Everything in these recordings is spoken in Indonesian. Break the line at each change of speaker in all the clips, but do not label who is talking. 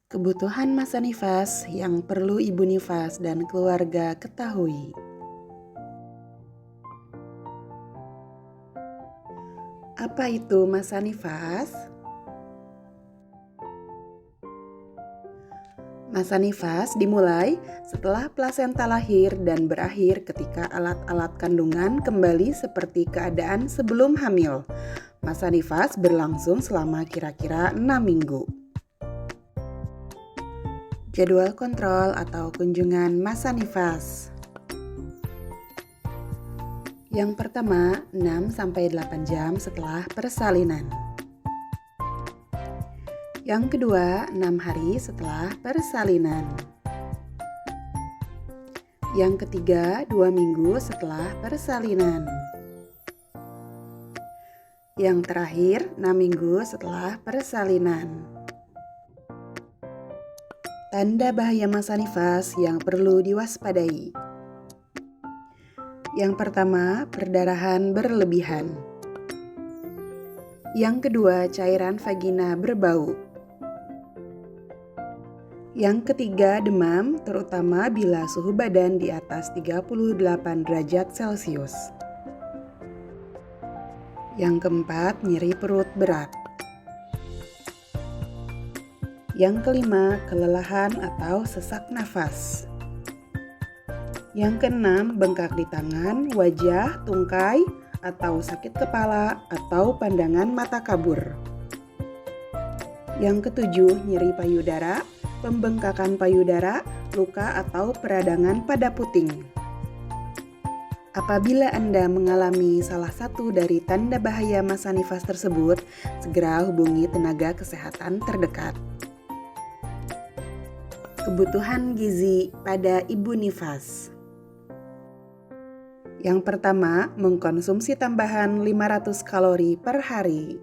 Kebutuhan masa nifas yang perlu ibu nifas dan keluarga ketahui. Apa itu masa nifas? Masa nifas dimulai setelah plasenta lahir dan berakhir ketika alat-alat kandungan kembali seperti keadaan sebelum hamil. Masa nifas berlangsung selama kira-kira 6 minggu. Jadwal kontrol atau kunjungan masa nifas. Yang pertama, 6-8 jam setelah persalinan. Yang kedua, 6 hari setelah persalinan. Yang ketiga, 2 minggu setelah persalinan. Yang terakhir, 6 minggu setelah persalinan. Tanda bahaya masa nifas yang perlu diwaspadai. Yang pertama, perdarahan berlebihan. Yang kedua, cairan vagina berbau. Yang ketiga, demam, terutama bila suhu badan di atas 38 derajat Celcius. Yang keempat, nyeri perut berat. Yang kelima, kelelahan atau sesak nafas. Yang keenam, bengkak di tangan, wajah, tungkai, atau sakit kepala atau pandangan mata kabur. Yang ketujuh, nyeri payudara, pembengkakan payudara, luka atau peradangan pada puting. Apabila Anda mengalami salah satu dari tanda bahaya masa nifas tersebut, segera hubungi tenaga kesehatan terdekat. Kebutuhan gizi pada ibu nifas. Yang pertama, mengkonsumsi tambahan 500 kalori per hari.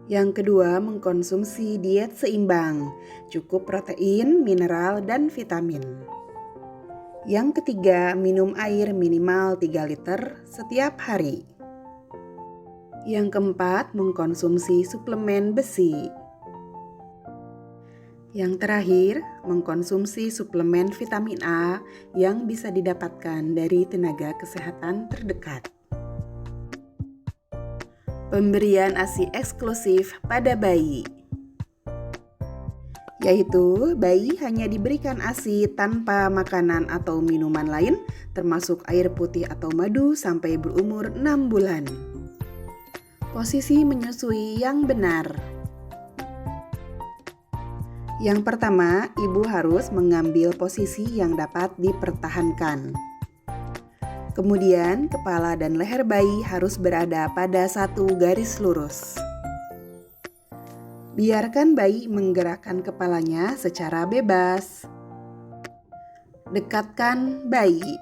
Yang kedua, mengkonsumsi diet seimbang, cukup protein, mineral, dan vitamin. Yang ketiga, minum air minimal 3 liter setiap hari. Yang keempat, mengkonsumsi suplemen besi. Yang terakhir, mengkonsumsi suplemen vitamin A yang bisa didapatkan dari tenaga kesehatan terdekat. Pemberian ASI eksklusif pada bayi, yaitu bayi hanya diberikan ASI tanpa makanan atau minuman lain, termasuk air putih atau madu sampai berumur 6 bulan. Posisi menyusui yang benar. Yang pertama, ibu harus mengambil posisi yang dapat dipertahankan. Kemudian, kepala dan leher bayi harus berada pada satu garis lurus. Biarkan bayi menggerakkan kepalanya secara bebas. Dekatkan bayi.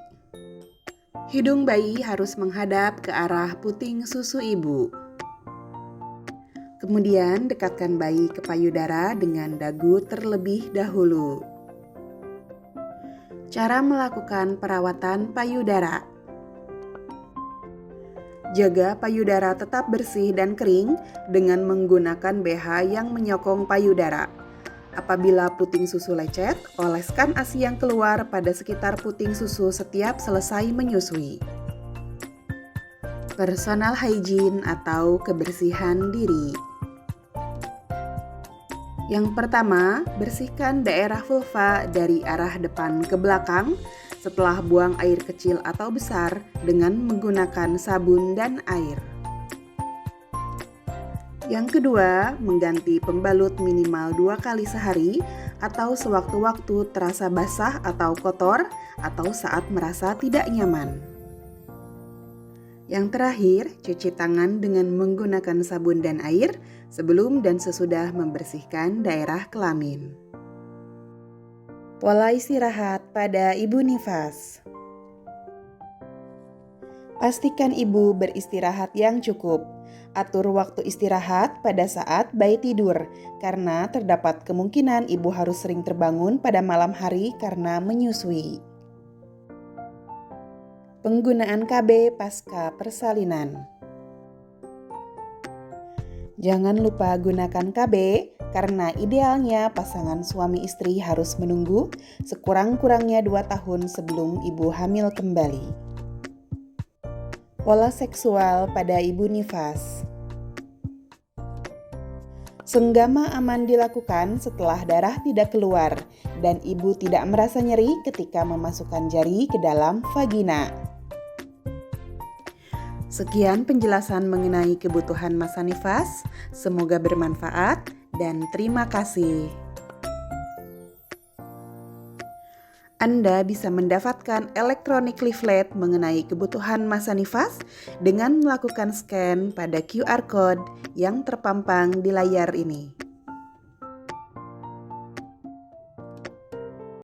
Hidung bayi harus menghadap ke arah puting susu ibu. Kemudian dekatkan bayi ke payudara dengan dagu terlebih dahulu. Cara melakukan perawatan payudara. Jaga payudara tetap bersih dan kering dengan menggunakan BH yang menyokong payudara. Apabila puting susu lecet, oleskan ASI yang keluar pada sekitar puting susu setiap selesai menyusui. Personal hygiene atau kebersihan diri. Yang pertama, bersihkan daerah vulva dari arah depan ke belakang setelah buang air kecil atau besar dengan menggunakan sabun dan air. Yang kedua, mengganti pembalut minimal 2 kali sehari atau sewaktu-waktu terasa basah atau kotor atau saat merasa tidak nyaman. Yang terakhir, cuci tangan dengan menggunakan sabun dan air sebelum dan sesudah membersihkan daerah kelamin. Pola istirahat pada ibu nifas. Pastikan ibu beristirahat yang cukup. Atur waktu istirahat pada saat bayi tidur, karena terdapat kemungkinan ibu harus sering terbangun pada malam hari karena menyusui. Penggunaan KB pasca persalinan. Jangan lupa gunakan KB karena idealnya pasangan suami istri harus menunggu sekurang-kurangnya 2 tahun sebelum ibu hamil kembali. Pola seksual pada ibu nifas. Senggama aman dilakukan setelah darah tidak keluar dan ibu tidak merasa nyeri ketika memasukkan jari ke dalam vagina. Sekian penjelasan mengenai kebutuhan masa nifas. Semoga bermanfaat dan terima kasih. Anda bisa mendapatkan electronic leaflet mengenai kebutuhan masa nifas dengan melakukan scan pada QR code yang terpampang di layar ini.